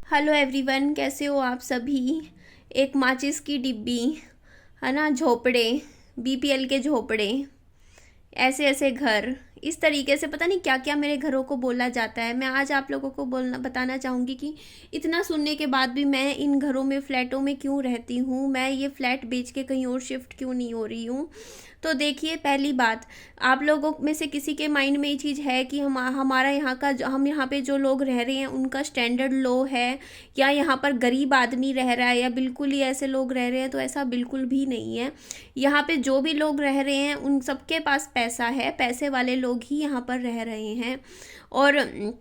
Hello everyone, कैसे हो आप सभी। एक माचिस की डिब्बी, है ना, झोपड़े, बीपीएल के झोपड़े, ऐसे ऐसे घर, इस तरीके से पता नहीं क्या क्या मेरे घरों को बोला जाता है। मैं आज आप लोगों को बोलना बताना चाहूँगी कि इतना सुनने के बाद भी मैं इन घरों में, फ्लैटों में क्यों रहती हूँ, मैं ये फ्लैट बेच के कहीं और शिफ्ट क्यों नहीं हो रही हूँ। तो देखिए, पहली बात, आप लोगों में से किसी के माइंड में ये चीज़ है कि हमारा यहाँ का हम यहाँ पे जो लोग रह रहे हैं उनका स्टैंडर्ड लो है, या यहाँ पर गरीब आदमी रह रहा है, या बिल्कुल ही ऐसे लोग रह रहे हैं। तो ऐसा बिल्कुल भी नहीं है। यहाँ पे जो भी लोग रह रहे हैं उन सबके पास पैसा है, पैसे वाले लोग ही यहाँ पर रह रहे हैं। और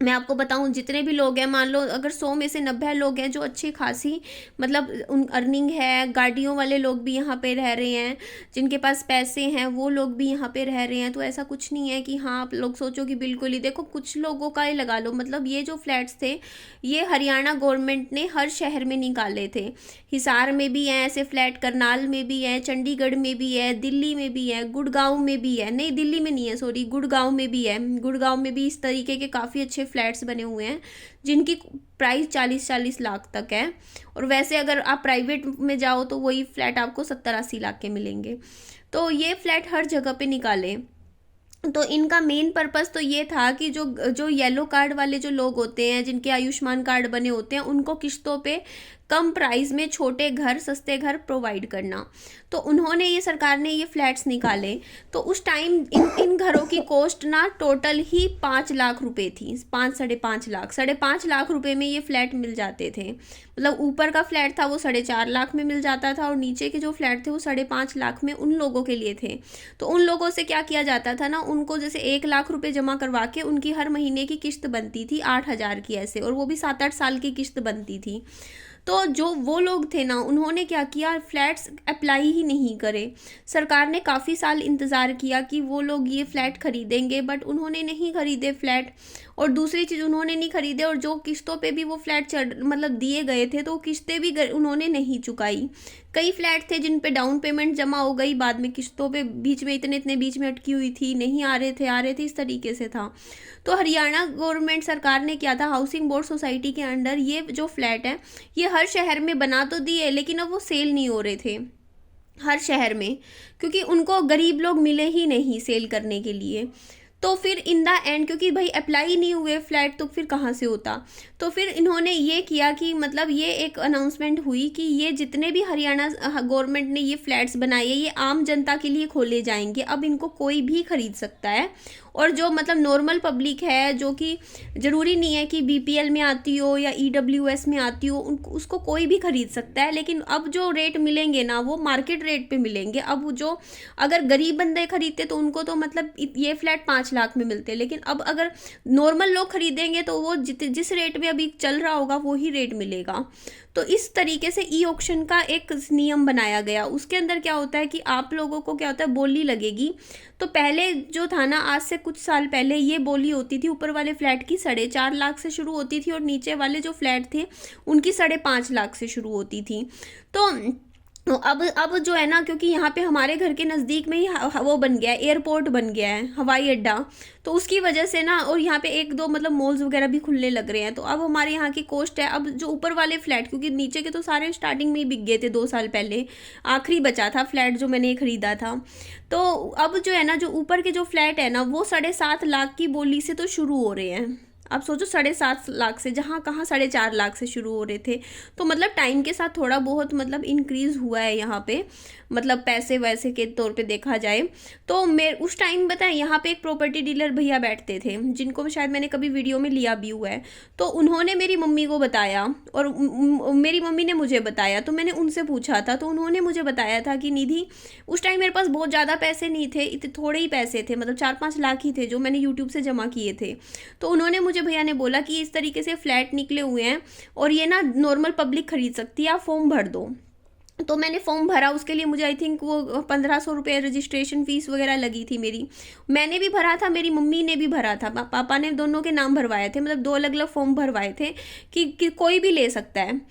मैं आपको बताऊं, जितने भी लोग हैं, मान लो अगर 100 में से 90 लोग हैं जो अच्छी खासी मतलब उन अर्निंग है, गाड़ियों वाले लोग भी यहाँ पे रह रहे हैं, जिनके पास पैसे हैं वो लोग भी यहाँ पे रह रहे हैं। तो ऐसा कुछ नहीं है कि हाँ आप लोग सोचो कि बिल्कुल ही। देखो, कुछ लोगों का ही लगा लो, मतलब ये जो फ्लैट्स थे ये हरियाणा गवर्नमेंट ने हर शहर में निकाले थे। हिसार में भी हैं ऐसे फ्लैट, करनाल में भी है, चंडीगढ़ में भी है, दिल्ली में भी है, गुड़गांव में भी है, नहीं दिल्ली में नहीं है, सॉरी, गुड़गांव में भी है। गुड़गांव में भी इस तरीके के काफ़ी अच्छे फ्लैट्स बने हुए हैं जिनकी प्राइस 40-40 लाख तक है। और वैसे अगर आप प्राइवेट में जाओ तो वही फ्लैट आपको 70-80 लाख के मिलेंगे। तो ये फ्लैट हर जगह पे निकाले। तो इनका मेन पर्पस तो ये था कि जो जो येलो कार्ड वाले जो लोग होते हैं, जिनके आयुष्मान कार्ड बने होते हैं, उनको किस्तों पे कम प्राइस में छोटे घर, सस्ते घर प्रोवाइड करना। तो उन्होंने ये, सरकार ने ये फ्लैट्स निकाले। तो उस टाइम इन घरों की कॉस्ट ना टोटल ही 5 लाख रुपए थी, 5-5.5 लाख, 5.5 लाख रुपए में ये फ्लैट मिल जाते थे। मतलब ऊपर का फ्लैट था वो 4.5 लाख में मिल जाता था, और नीचे के जो फ्लैट थे वो 5.5 लाख में उन लोगों के लिए थे। तो उन लोगों से क्या किया जाता था ना, उनको जैसे 1 लाख रुपए जमा करवा के उनकी हर महीने की किस्त बनती थी 8,000 की ऐसे, और वो भी 7-8 साल की किस्त बनती थी। तो जो वो लोग थे ना, उन्होंने क्या किया, फ्लैट्स अप्लाई ही नहीं करे। सरकार ने काफ़ी साल इंतज़ार किया कि वो लोग ये फ्लैट खरीदेंगे, बट उन्होंने नहीं खरीदे फ्लैट। और दूसरी चीज़, उन्होंने नहीं खरीदे, और जो किस्तों पे भी वो फ्लैट चढ़ मतलब दिए गए थे, तो वो किस्तें भी उन्होंने नहीं चुकाई। कई फ्लैट थे जिन पे डाउन पेमेंट जमा हो गई, बाद में किस्तों पे बीच में इतने इतने बीच में अटकी हुई थी, नहीं आ रहे थे, इस तरीके से था। तो हरियाणा गवर्नमेंट सरकार ने क्या था, हाउसिंग बोर्ड सोसाइटी के अंडर ये जो फ्लैट है ये हर शहर में बना तो दिए, लेकिन अब वो सेल नहीं हो रहे थे हर शहर में, क्योंकि उनको गरीब लोग मिले ही नहीं सेल करने के लिए। तो फिर इन द एंड, क्योंकि भाई अप्लाई नहीं हुए फ्लैट तो फिर कहाँ से होता। तो फिर इन्होंने ये किया कि मतलब ये एक अनाउंसमेंट हुई कि ये जितने भी हरियाणा गवर्नमेंट ने ये फ्लैट्स बनाए हैं ये आम जनता के लिए खोले जाएंगे। अब इनको कोई भी खरीद सकता है, और जो मतलब नॉर्मल पब्लिक है, जो कि ज़रूरी नहीं है कि बीपीएल में आती हो या ईडब्ल्यूएस में आती हो, उसको कोई भी खरीद सकता है। लेकिन अब जो रेट मिलेंगे ना वो मार्केट रेट पे मिलेंगे। अब जो अगर गरीब बंदे खरीदते तो उनको तो मतलब ये फ्लैट 5 लाख में मिलते, लेकिन अब अगर नॉर्मल लोग खरीदेंगे तो वो जिस रेट में अभी चल रहा होगा वो ही रेट मिलेगा। तो इस तरीके से ई ऑक्शन का एक नियम बनाया गया। उसके अंदर क्या होता है कि आप लोगों को क्या होता है, बोली लगेगी। तो पहले जो था ना, आज से कुछ साल पहले ये बोली होती थी ऊपर वाले फ्लैट की 4.5 लाख से शुरू होती थी, और नीचे वाले जो फ्लैट थे उनकी 5.5 लाख से शुरू होती थी। तो अब जो है ना, क्योंकि यहाँ पे हमारे घर के नज़दीक में ही वो बन गया है, एयरपोर्ट बन गया है, हवाई अड्डा। तो उसकी वजह से ना, और यहाँ पे एक दो मतलब मॉल्स वगैरह भी खुलने लग रहे हैं, तो अब हमारे यहाँ की कॉस्ट है। अब जो ऊपर वाले फ्लैट, क्योंकि नीचे के तो सारे स्टार्टिंग में ही बिक गए थे 2 साल पहले, आखिरी बचा था फ्लैट जो मैंने खरीदा था। तो अब जो है ना, जो ऊपर के जो फ्लैट है ना वो 7.5 लाख की बोली से तो शुरू हो रहे हैं। आप सोचो, 7.5 लाख से, जहाँ कहाँ 4.5 लाख से शुरू हो रहे थे। तो मतलब टाइम के साथ थोड़ा बहुत मतलब इंक्रीज़ हुआ है यहाँ पे, मतलब पैसे वैसे के तौर पे देखा जाए। तो मैं उस टाइम बताएं, यहाँ पे एक प्रॉपर्टी डीलर भैया बैठते थे जिनको शायद मैंने कभी वीडियो में लिया भी हुआ है। तो उन्होंने मेरी मम्मी को बताया, और मेरी मम्मी ने मुझे बताया। तो मैंने उनसे पूछा था, तो उन्होंने मुझे बताया था कि निधि, उस टाइम मेरे पास बहुत ज़्यादा पैसे नहीं थे, इतने थोड़े ही पैसे थे, मतलब 4-5 लाख ही थे जो मैंने यूट्यूब से जमा किए थे। तो उन्होंने मुझे, भैया ने बोला कि इस तरीके से फ्लैट निकले हुए हैं और ये ना नॉर्मल पब्लिक खरीद सकती है, आप फॉर्म भर दो। तो मैंने फॉर्म भरा, उसके लिए मुझे आई थिंक वो 1,500 रुपये रजिस्ट्रेशन फ़ीस वगैरह लगी थी मेरी। मैंने भी भरा था, मेरी मम्मी ने भी भरा था, पापा ने, दोनों के नाम भरवाए थे, मतलब 2 अलग अलग फॉर्म भरवाए थे कि कोई भी ले सकता है।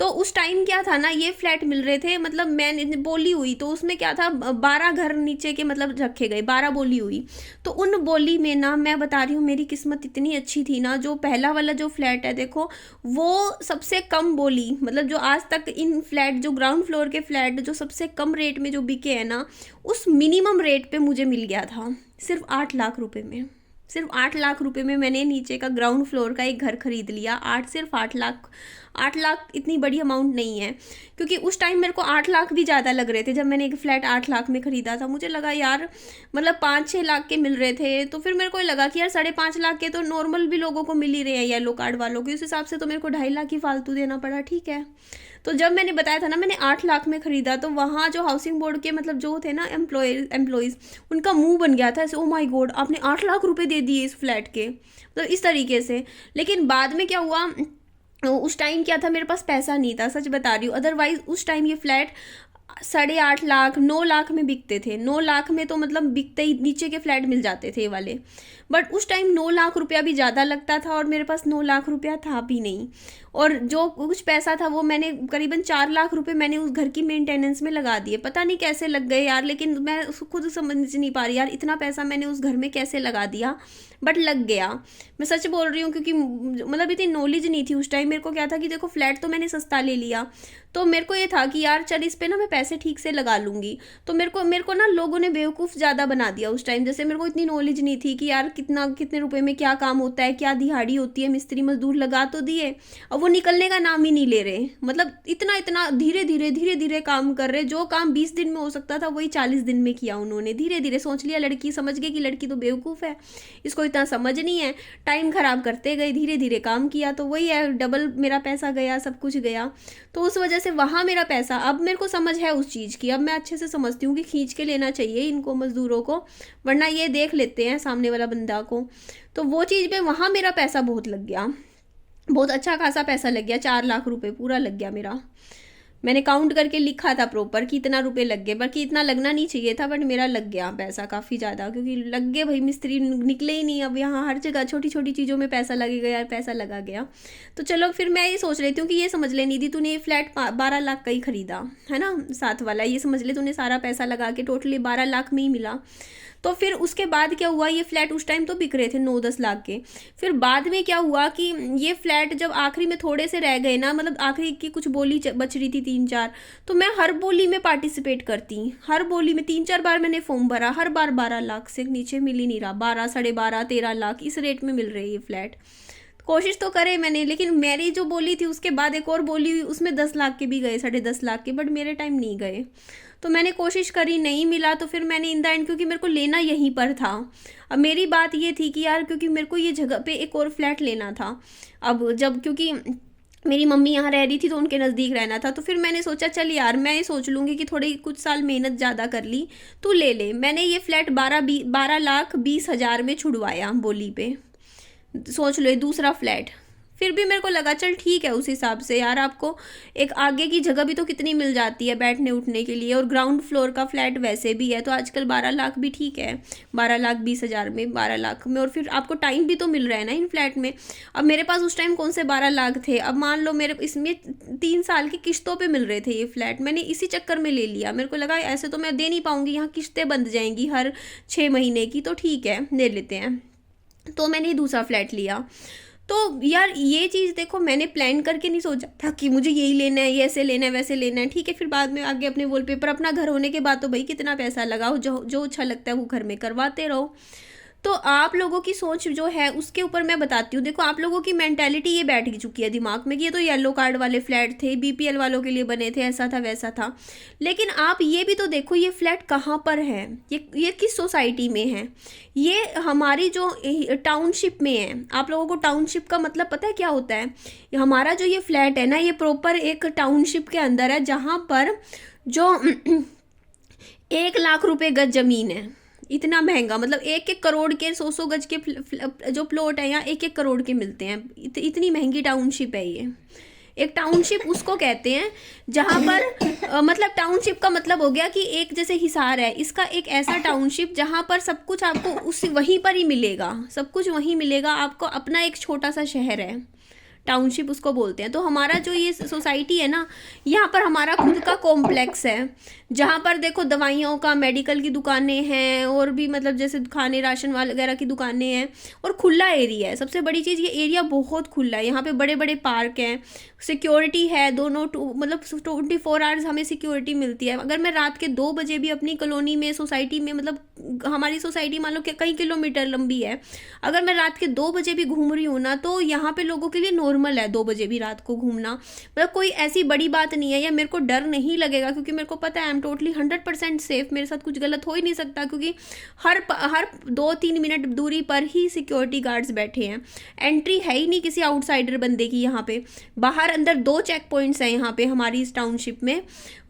तो उस टाइम क्या था ना, ये फ्लैट मिल रहे थे, मतलब मैंने बोली हुई तो उसमें क्या था, 12 घर नीचे के मतलब रखे गए, 12 बोली हुई। तो उन बोली में ना मैं बता रही हूँ मेरी किस्मत इतनी अच्छी थी ना, जो पहला वाला जो फ्लैट है देखो, वो सबसे कम बोली, मतलब जो आज तक इन फ्लैट जो ग्राउंड फ्लोर के फ्लैट जो सबसे कम रेट में जो बिके हैं ना, उस मिनिमम रेट पे मुझे मिल गया था, सिर्फ 8 लाख रुपए में। सिर्फ 8 लाख रुपए में मैंने नीचे का ग्राउंड फ्लोर का एक घर खरीद लिया। सिर्फ 8 लाख। 8 लाख इतनी बड़ी अमाउंट नहीं है, क्योंकि उस टाइम मेरे को 8 लाख भी ज़्यादा लग रहे थे। जब मैंने एक फ्लैट 8 लाख में ख़रीदा था, मुझे लगा यार मतलब 5-6 लाख के मिल रहे थे, तो फिर मेरे को लगा कि यार 5.5 लाख के तो नॉर्मल भी लोगों को मिल ही रहे हैं, येलो कार्ड वालों के, उस हिसाब से तो मेरे को 2.5 लाख ही फालतू देना पड़ा, ठीक है। तो जब मैंने बताया था ना मैंने 8 लाख में ख़रीदा, तो वहाँ जो हाउसिंग बोर्ड के मतलब जो थे ना एम्प्लॉयज़, उनका मुंह बन गया था ऐसे, ओ माय गॉड आपने 8 लाख रुपए दे दिए इस फ्लैट के, तो इस तरीके से। लेकिन बाद में क्या हुआ, उस टाइम क्या था, मेरे पास पैसा नहीं था, सच बता रही हूँ। अदरवाइज उस टाइम ये फ्लैट 8.5 लाख 9 लाख में बिकते थे। 9 लाख में तो मतलब बिकते ही नीचे के फ्लैट मिल जाते थे ये वाले। बट उस टाइम 9 लाख रुपया भी ज़्यादा लगता था, और मेरे पास 9 लाख रुपया था भी नहीं। और जो कुछ पैसा था वो मैंने करीबन 4 लाख रुपए मैंने उस घर की मेंटेनेंस में लगा दिए। पता नहीं कैसे लग गए यार, लेकिन मैं उसको खुद समझ नहीं पा रही यार, इतना पैसा मैंने उस घर में कैसे लगा दिया, बट लग गया। मैं सच बोल रही हूँ, क्योंकि मतलब इतनी नॉलेज नहीं थी उस टाइम। मेरे को क्या था कि देखो फ्लैट तो मैंने सस्ता ले लिया, तो मेरे को ये था कि यार चल इस पे ना मैं पैसे ठीक से लगा लूँगी। तो मेरे को ना लोगों ने बेवकूफ़ ज़्यादा बना दिया उस टाइम। जैसे मेरे को इतनी नॉलेज नहीं थी कि यार कितने रुपए में क्या काम होता है, क्या दिहाड़ी होती है। मिस्त्री मजदूर लगा तो दिए, अब वो निकलने का नाम ही नहीं ले रहे। मतलब इतना धीरे धीरे काम कर रहे। जो काम 20 दिन में हो सकता था वही 40 दिन में किया उन्होंने। धीरे धीरे सोच लिया, लड़की समझ गई कि लड़की तो बेवकूफ़ है, इसको इतना समझ नहीं है। टाइम खराब करते गए, धीरे धीरे काम किया, तो वही है, डबल मेरा पैसा गया, सब कुछ गया। तो उस वजह से वहाँ मेरा पैसा, अब मेरे को समझ है उस चीज़ की। अब मैं अच्छे से समझती हूँ कि खींच के लेना चाहिए इनको मज़दूरों को, वरना ये देख लेते हैं सामने वाला बंदा को। तो वो चीज़ में वहाँ मेरा पैसा बहुत लग गया, बहुत अच्छा खासा पैसा लग गया। 4 लाख रुपए पूरा लग गया मेरा। मैंने काउंट करके लिखा था प्रॉपर कि इतना रुपए लग गए, बल्कि इतना लगना नहीं चाहिए था, बट मेरा लग गया पैसा काफ़ी ज़्यादा, क्योंकि लग गए भाई, मिस्त्री निकले ही नहीं। अब यहाँ हर जगह छोटी छोटी चीज़ों में पैसा लगेगा यार, पैसा लगा गया। तो चलो फिर मैं ये सोच रही हूँ कि ये समझ ले निधि, तूने ये फ्लैट 12 लाख का ही खरीदा है ना, साथ वाला, ये समझ ले तूने सारा पैसा लगा के टोटली 12 लाख में ही मिला। तो फिर उसके बाद क्या हुआ, ये फ्लैट उस टाइम तो बिक रहे थे 9-10 लाख के। फिर बाद में क्या हुआ कि ये फ्लैट जब आखिरी में थोड़े से रह गए ना, मतलब आखिरी की कुछ बोली बच रही थी 3-4, तो मैं हर बोली में पार्टिसिपेट करती। हर बोली में 3-4 बार मैंने फॉर्म भरा, हर बार 12 लाख से नीचे मिल ही नहीं रहा। 12, 12.5, 13 लाख इस रेट में मिल रहे ये फ्लैट। कोशिश तो करे मैंने, लेकिन मेरी जो बोली थी उसके बाद एक और बोली हुई, उसमें 10 लाख के भी गए, 10.5 लाख के, बट मेरे टाइम नहीं गए। तो मैंने कोशिश करी, नहीं मिला, तो फिर मैंने इन द एंड, क्योंकि मेरे को लेना यहीं पर था। अब मेरी बात ये थी कि यार, क्योंकि मेरे को ये जगह पे एक और फ्लैट लेना था। अब जब क्योंकि मेरी मम्मी यहाँ रह रही थी तो उनके नज़दीक रहना था, तो फिर मैंने सोचा चल यार मैं ये सोच लूँगी कि थोड़ी कुछ साल मेहनत ज़्यादा कर ली, तू ले ले। मैंने ये फ्लैट 12,20,000 में छुड़वाया बोली पे। सोच लो, ये दूसरा फ्लैट। फिर भी मेरे को लगा चल ठीक है, उस हिसाब से यार आपको एक आगे की जगह भी तो कितनी मिल जाती है बैठने उठने के लिए, और ग्राउंड फ्लोर का फ्लैट वैसे भी है, तो आजकल 12 लाख भी ठीक है। 12,20,000 में, 12 लाख में, और फिर आपको टाइम भी तो मिल रहा है ना इन फ्लैट में। अब मेरे पास उस टाइम कौन से 12 लाख थे, अब मान लो मेरे इसमें 3 साल की किस्तों पे मिल रहे थे ये फ्लैट। मैंने इसी चक्कर में ले लिया। मेरे को लगा ऐसे तो मैं दे नहीं पाऊँगी, यहाँ किस्तें बंध जाएंगी हर 6 महीने की, तो ठीक है ले लेते हैं। तो मैंने दूसरा फ्लैट लिया। तो यार ये चीज़ देखो, मैंने प्लान करके नहीं सोचा था कि मुझे यही लेना है, ये ऐसे लेना है, वैसे लेना है, ठीक है। फिर बाद में आगे अपने वॉलपेपर, अपना घर होने के बाद तो भाई कितना पैसा लगाओ, जो अच्छा लगता है वो घर में करवाते रहो। तो आप लोगों की सोच जो है उसके ऊपर मैं बताती हूँ। देखो आप लोगों की मेंटालिटी ये बैठ चुकी है दिमाग में कि ये तो येलो कार्ड वाले फ्लैट थे, बीपीएल वालों के लिए बने थे, ऐसा था वैसा था। लेकिन आप ये भी तो देखो ये फ्लैट कहाँ पर है, ये किस सोसाइटी में है। ये हमारी जो टाउनशिप में है। आप लोगों को टाउनशिप का मतलब पता है क्या होता है? हमारा जो ये फ्लैट है ना, ये प्रॉपर एक टाउनशिप के अंदर है, जहाँ पर जो 1 लाख रुपए गज ज़मीन है। इतना महंगा, मतलब 1-1 करोड़ के 100-100 गज के जो प्लॉट है यहाँ 1-1 करोड़ के मिलते हैं। इतनी महंगी टाउनशिप है ये। एक टाउनशिप उसको कहते हैं जहाँ पर मतलब टाउनशिप का मतलब हो गया कि एक जैसे हिसार है, इसका एक ऐसा टाउनशिप जहाँ पर सब कुछ आपको उसी वहीं पर ही मिलेगा, सब कुछ वहीं मिलेगा आपको। अपना एक छोटा सा शहर है टाउनशिप उसको बोलते हैं। तो हमारा जो ये सोसाइटी है ना, यहाँ पर हमारा खुद का कॉम्प्लेक्स है, जहाँ पर देखो दवाइयों का, मेडिकल की दुकानें हैं, और भी मतलब जैसे खाने राशन वगैरह की दुकानें हैं, और खुला एरिया है। सबसे बड़ी चीज़, ये एरिया बहुत खुला है। यहाँ पे बड़े बड़े पार्क हैं, सिक्योरिटी है दोनों, मतलब 24 आवर्स हमें सिक्योरिटी मिलती है। अगर मैं रात के 2 बजे भी अपनी कॉलोनी में, सोसाइटी में, मतलब हमारी सोसाइटी मान लो कि कई किलोमीटर लंबी है, अगर मैं रात के 2 बजे भी घूम रही हूँ ना, तो यहाँ पे लोगों के लिए नॉर्मल है 2 बजे भी रात को घूमना। मतलब कोई ऐसी बड़ी बात नहीं है, या मेरे को डर नहीं लगेगा, क्योंकि मेरे को पता है आई एम टोटली 100% सेफ, मेरे साथ कुछ गलत हो ही नहीं सकता, क्योंकि हर 2-3 मिनट दूरी पर ही सिक्योरिटी गार्ड्स बैठे हैं। एंट्री है ही नहीं किसी आउटसाइडर बंदे की यहाँ पे। बाहर अंदर 2 चेक पॉइंट्स हैं यहाँ पे हमारी इस टाउनशिप में,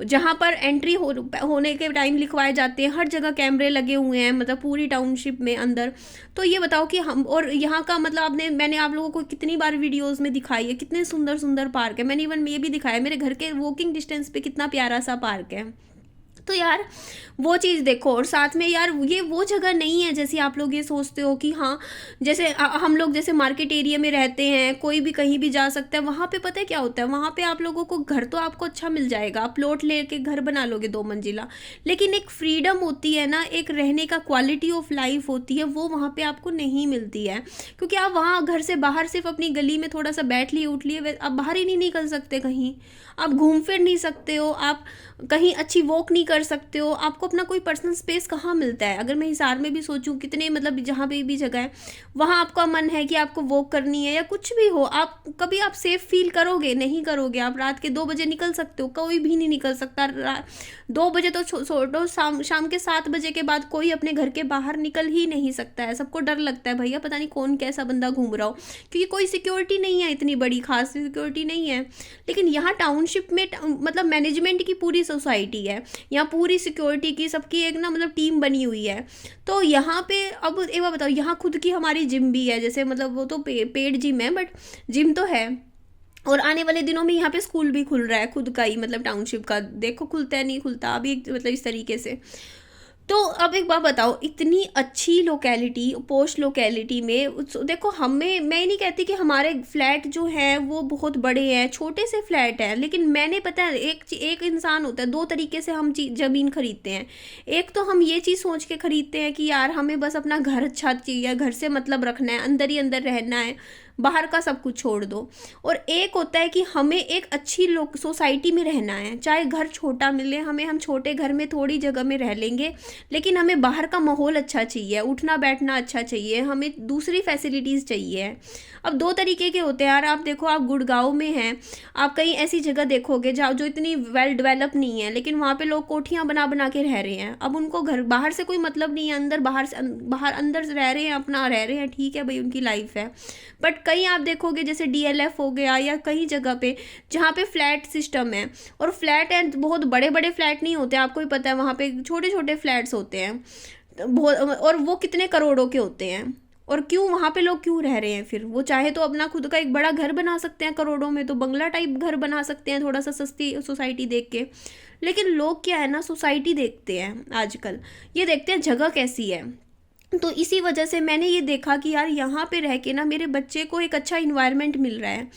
जहाँ पर एंट्री होने के टाइम लिखवाए जाते हैं। हर जगह कैमरे लगे हुए हैं, मतलब पूरी टाउनशिप में अंदर। तो ये बताओ कि हम, और यहाँ का मतलब मैंने आप लोगों को कितनी बार वीडियोस में दिखाई है, कितने सुंदर सुंदर पार्क है। मैंने इवन ये भी दिखाया, मेरे घर के वॉकिंग डिस्टेंस पे कितना प्यारा सा पार्क है। तो यार वो चीज़ देखो, और साथ में यार ये वो जगह नहीं है जैसे आप लोग ये सोचते हो कि हाँ, जैसे हम लोग जैसे मार्केट एरिया में रहते हैं, कोई भी कहीं भी जा सकता है। वहाँ पे पता है क्या होता है, वहाँ पे आप लोगों को घर तो आपको अच्छा मिल जाएगा, आप प्लॉट लेके घर बना लोगे 2 मंजिला, लेकिन एक फ्रीडम होती है ना, एक रहने का क्वालिटी ऑफ लाइफ होती है, वो वहाँ पे आपको नहीं मिलती है। क्योंकि आप वहाँ घर से बाहर सिर्फ अपनी गली में थोड़ा सा बैठ लिए, उठ लिए, आप बाहर ही नहीं निकल सकते कहीं, आप घूम फिर नहीं सकते हो, आप कहीं अच्छी वॉक नहीं कर सकते हो, आपको अपना कोई पर्सनल स्पेस कहाँ मिलता है। अगर मैं हिसार में भी सोचूं, कितने मतलब जहाँ पे भी जगह है, वहाँ आपका मन है कि आपको वॉक करनी है या कुछ भी हो, आप कभी आप सेफ फील करोगे, नहीं करोगे। आप रात के 2 बजे निकल सकते हो, कोई भी नहीं निकल सकता। 2 बजे तो छोड़ो, शाम के 7 बजे के बाद कोई अपने घर के बाहर निकल ही नहीं सकता है। सबको डर लगता है, भैया पता नहीं कौन कैसा बंदा घूम रहा हो, क्योंकि कोई सिक्योरिटी नहीं है, इतनी बड़ी खास सिक्योरिटी नहीं है। लेकिन यहाँ टाउनशिप में मतलब मैनेजमेंट की पूरी सोसाइटी है, यहाँ पूरी सिक्योरिटी की सबकी एक ना मतलब टीम बनी हुई है। तो यहाँ पे अब एक बार बताओ, यहाँ खुद की हमारी जिम भी है, जैसे मतलब वो तो पेड जिम है, बट जिम तो है। और आने वाले दिनों में यहाँ पे स्कूल भी खुल रहा है खुद का ही, मतलब टाउनशिप का, देखो खुलता है नहीं खुलता अभी, मतलब इस तरीके से। तो अब एक बात बताओ, इतनी अच्छी लोकेलिटी, पोस्ट लोकेलिटी में देखो, हमें, मैं नहीं कहती कि हमारे फ्लैट जो हैं वो बहुत बड़े हैं, छोटे से फ्लैट हैं, लेकिन मैंने पता है एक इंसान होता है, 2 तरीके से हम ज़मीन खरीदते हैं। एक तो हम ये चीज़ सोच के खरीदते हैं कि यार हमें बस अपना घर अच्छा चाहिए, घर से मतलब रखना है, अंदर ही अंदर रहना है, बाहर का सब कुछ छोड़ दो। और एक होता है कि हमें एक अच्छी लोग सोसाइटी में रहना है, चाहे घर छोटा मिले हमें, हम छोटे घर में थोड़ी जगह में रह लेंगे, लेकिन हमें बाहर का माहौल अच्छा चाहिए, उठना बैठना अच्छा चाहिए, हमें दूसरी फैसिलिटीज़ चाहिए। अब 2 तरीके के होते हैं यार। आप देखो, आप गुड़गांव में हैं, आप कहीं ऐसी जगह देखोगे जहाँ जो इतनी वेल डेवलप नहीं है, लेकिन वहाँ पे लोग कोठियाँ बना बना के रह रहे हैं। अब उनको घर बाहर से कोई मतलब नहीं है, अंदर बाहर से बाहर अंदर रह रहे हैं, अपना रह रहे हैं, ठीक है भाई, उनकी लाइफ है। बट कहीं आप देखोगे जैसे DLF हो गया, या कई जगह पे जहाँ पे फ्लैट सिस्टम है, और फ्लैट है, बहुत बड़े बड़े फ्लैट नहीं होते, आपको ही पता है, वहाँ पे छोटे छोटे फ्लैट्स होते हैं बहुत, और वो कितने करोड़ों के होते हैं। और क्यों वहाँ पे लोग क्यों रह रहे हैं फिर? वो चाहे तो अपना खुद का एक बड़ा घर बना सकते हैं, करोड़ों में तो बंगला टाइप घर बना सकते हैं, थोड़ा सा सस्ती सोसाइटी देख के। लेकिन लोग क्या है ना, सोसाइटी देखते हैं आजकल, ये देखते हैं जगह कैसी है। तो इसी वजह से मैंने ये देखा कि यार यहाँ पे रह के ना मेरे बच्चे को एक अच्छा इन्वायरमेंट मिल रहा है।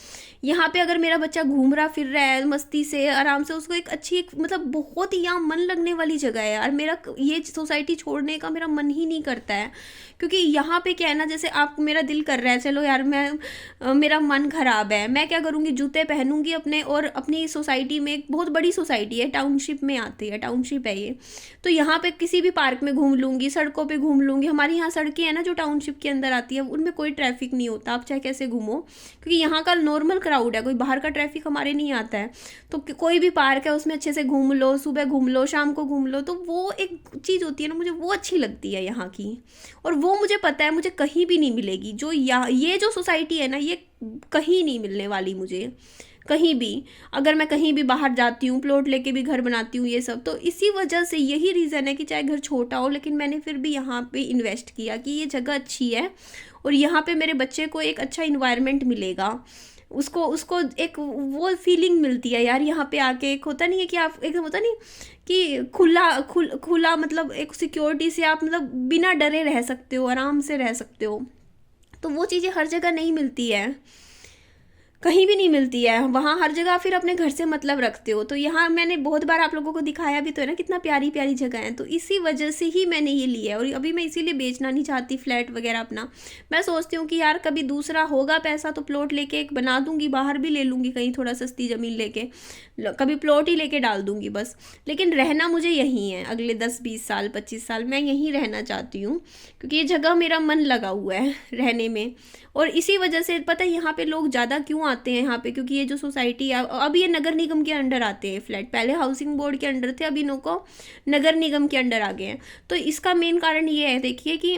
यहाँ पे अगर मेरा बच्चा घूम रहा फिर रहा है मस्ती से, आराम से, उसको एक अच्छी, एक मतलब बहुत ही यहाँ मन लगने वाली जगह है यार। मेरा ये सोसाइटी छोड़ने का मेरा मन ही नहीं करता है, क्योंकि यहाँ पे क्या है ना, जैसे आप, मेरा दिल कर रहा है, चलो यार मेरा मन ख़राब है, मैं क्या करूँगी, जूते पहनूंगी अपने, और अपनी सोसाइटी में, एक बहुत बड़ी सोसाइटी है, टाउनशिप में आती है, टाउनशिप है ये, तो यहाँ पे किसी भी पार्क में घूम लूँगी, सड़कों पे घूम लूँगी। हमारी यहाँ सड़कें हैं ना जो टाउनशिप के अंदर आती है, उनमें कोई ट्रैफिक नहीं होता, आप चाहे कैसे घूमो, क्योंकि यहाँ का नॉर्मल क्राउड है, कोई बाहर का ट्रैफिक हमारे नहीं आता है। तो कोई भी पार्क है उसमें अच्छे से घूम लो, सुबह घूम लो, शाम को घूम लो, तो वो एक चीज़ होती है ना, मुझे वो अच्छी लगती है यहाँ की। और वो मुझे पता है मुझे कहीं भी नहीं मिलेगी, जो ये जो सोसाइटी है ना, ये कहीं नहीं मिलने वाली मुझे, कहीं भी। अगर मैं कहीं भी बाहर जाती हूँ, प्लॉट लेके भी घर बनाती हूँ, ये सब तो इसी वजह से, यही रीज़न है कि चाहे घर छोटा हो, लेकिन मैंने फिर भी यहाँ पे इन्वेस्ट किया कि ये जगह अच्छी है, और यहाँ पे मेरे बच्चे को एक अच्छा इन्वायरमेंट मिलेगा, उसको उसको एक वो फीलिंग मिलती है यार यहाँ पे आके। एक होता नहीं है कि आप, एक होता नहीं कि खुला मतलब एक सिक्योरिटी से आप मतलब बिना डरे रह सकते हो, आराम से रह सकते हो, तो वो चीज़ें हर जगह नहीं मिलती है। कहीं भी नहीं मिलती है वहाँ, हर जगह फिर अपने घर से मतलब रखते हो। तो यहाँ मैंने बहुत बार आप लोगों को दिखाया भी तो है ना कितना प्यारी प्यारी जगह है, तो इसी वजह से ही मैंने ये लिया है। और अभी मैं इसीलिए बेचना नहीं चाहती फ्लैट वगैरह अपना। मैं सोचती हूँ कि यार कभी दूसरा होगा पैसा तो प्लॉट लेके एक बना दूंगी, बाहर भी ले लूँगी कहीं थोड़ा सस्ती ज़मीन लेके, कभी प्लॉट ही लेके डाल दूंगी बस। लेकिन रहना मुझे यहीं है, अगले 10-20 साल 25 साल मैं यहीं रहना चाहती हूँ, क्योंकि ये जगह मेरा मन लगा हुआ है रहने में। और इसी वजह से पता है यहाँ पे लोग ज़्यादा क्यों आते हैं यहाँ पे, क्योंकि ये जो सोसाइटी है अब ये नगर निगम के अंडर आते हैं फ्लैट, पहले हाउसिंग बोर्ड के अंडर थे, अब इनको नगर निगम के अंडर आ गए हैं। तो इसका मेन कारण ये है देखिए कि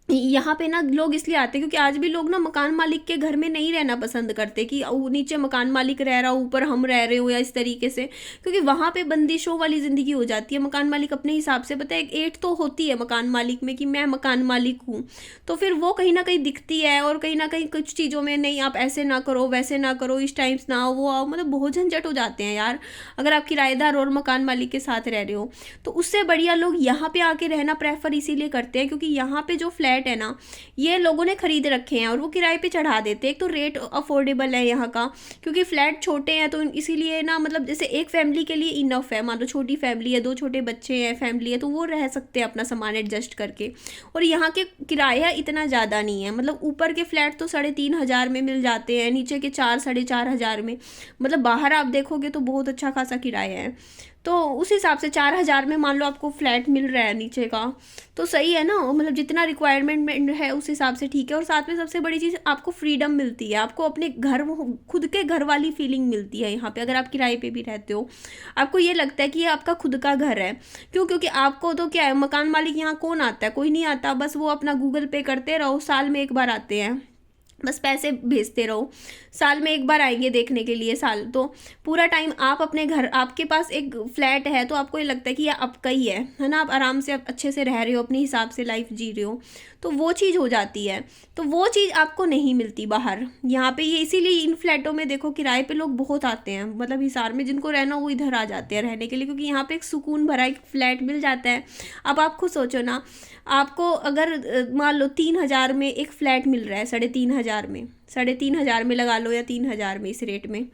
यहाँ पे ना लोग इसलिए आते हैं क्योंकि आज भी लोग ना मकान मालिक के घर में नहीं रहना पसंद करते कि नीचे मकान मालिक रह रहा हो ऊपर हम रह रहे हो या इस तरीके से, क्योंकि वहाँ पे बंदिशों वाली ज़िंदगी हो जाती है। मकान मालिक अपने हिसाब से, पता है एक एट तो होती है मकान मालिक में कि मैं मकान मालिक हूँ, तो फिर वो कहीं ना कहीं दिखती है। और कहीं ना कहीं कुछ चीज़ों में नहीं आप ऐसे ना करो वैसे ना करो, इस टाइम्स ना आओ वो आओ, मतलब बहुत झंझट हो जाते हैं यार अगर आप किराएदार और मकान मालिक के साथ रह रहे हो। तो उससे बढ़िया लोग यहाँ पे आके रहना प्रेफर इसीलिए करते हैं क्योंकि यहाँ पे जो फ्लैट है ना ये लोगों ने खरीद रखे हैं और वो किराए पे चढ़ा देते हैं। एक तो रेट अफोर्डेबल है यहाँ का, क्योंकि फ्लैट छोटे हैं तो इसीलिए ना, मतलब जैसे एक फैमिली के लिए इनफ है, मान लो छोटी फैमिली है, 2 छोटे बच्चे हैं फैमिली है, तो वो रह सकते हैं अपना सामान एडजस्ट करके। और यहाँ के किराया इतना ज़्यादा नहीं है, मतलब ऊपर के फ्लैट तो 3,500 में मिल जाते हैं, नीचे के 4-4,500 में, मतलब बाहर आप देखोगे तो बहुत अच्छा खासा किराया है। तो उस हिसाब से 4,000 में मान लो आपको फ्लैट मिल रहा है नीचे का, तो सही है ना, मतलब जितना रिक्वायरमेंट है उस हिसाब से ठीक है। और साथ में सबसे बड़ी चीज़ आपको फ्रीडम मिलती है, आपको अपने घर खुद के घर वाली फीलिंग मिलती है यहाँ पे। अगर आप किराए पे भी रहते हो आपको ये लगता है कि ये आपका खुद का घर है। क्यों? क्योंकि आपको तो क्या है, मकान मालिक यहाँ कौन आता है, कोई नहीं आता, बस वो अपना गूगल पे करते रहो, साल में एक बार आते हैं, बस पैसे भेजते रहो, साल में एक बार आएंगे देखने के लिए। साल तो पूरा टाइम आप अपने घर, आपके पास एक फ्लैट है तो आपको ये लगता है कि ये आपका ही है ना, आप आराम से आप अच्छे से रह रहे हो, अपने हिसाब से लाइफ जी रहे हो, तो वो चीज़ हो जाती है। तो वो चीज़ आपको नहीं मिलती बाहर यहाँ पे। ये इसीलिए इन फ्लैटों में देखो किराए पे लोग बहुत आते हैं, मतलब हिसार में जिनको रहना वो इधर आ जाते हैं रहने के लिए, क्योंकि यहाँ पे एक सुकून भरा एक फ्लैट मिल जाता है। अब आप खुद सोचो ना, आपको अगर मान लो 3,000 में एक फ्लैट मिल रहा है, 3,500 में, 3,500 में लगा लो या 3,000 में, इस रेट में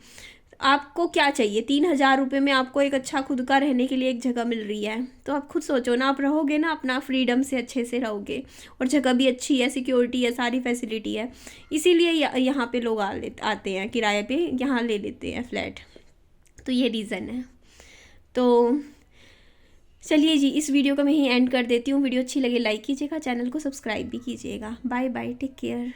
आपको क्या चाहिए? 3,000 रुपये में आपको एक अच्छा खुद का रहने के लिए एक जगह मिल रही है, तो आप खुद सोचो ना, आप रहोगे ना अपना फ्रीडम से अच्छे से रहोगे, और जगह भी अच्छी है, सिक्योरिटी है, सारी फैसिलिटी है। इसीलिए यहाँ पे लोग आते हैं किराए पे, यहाँ ले लेते हैं फ्लैट, तो ये रीज़न है। तो चलिए जी, इस वीडियो को मैं यहीं एंड कर देती हूँ। वीडियो अच्छी लगे लाइक कीजिएगा, चैनल को सब्सक्राइब भी कीजिएगा। Bye bye, take care.